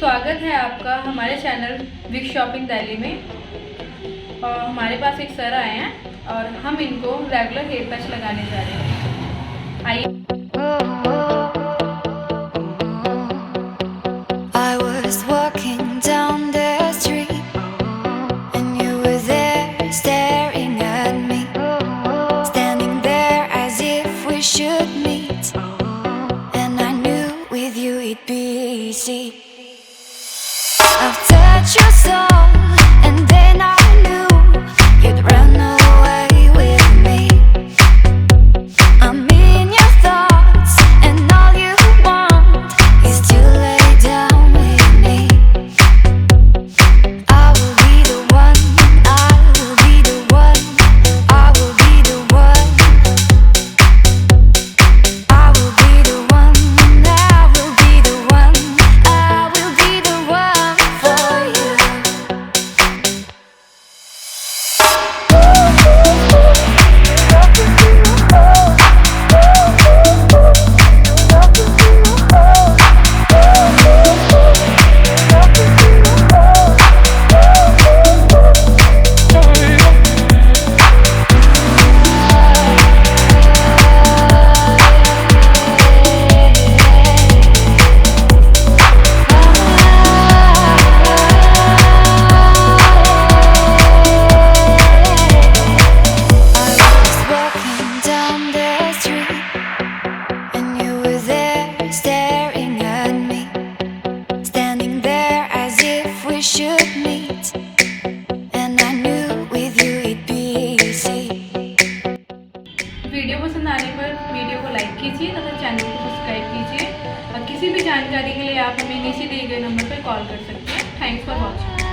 स्वागत है आपका हमारे चैनल विग शॉपिंग दिल्ली में। और हमारे पास एक सर आए हैं और हम इनको रेगुलर हेयर पैच लगाने जा रहे हैं। आइए। I was walking down the street and you were there staring at me, standing there as if we should meet, and I knew with you it'd be easy. I've touched your soul and then I knew you'd run away with me. I'm in your thoughts and all you want is to lay down with me. I will be the one, I will be the one, I will be the one, I will be the one, I will be the one, I will be the one for you. Video पसंद आने पर video को like कीजिए तथा channel को subscribe कीजिए। और किसी भी जानकारी के लिए आप हमें नीचे दिए गए नंबर पर कॉल कर सकते हैं। Thanks for watching.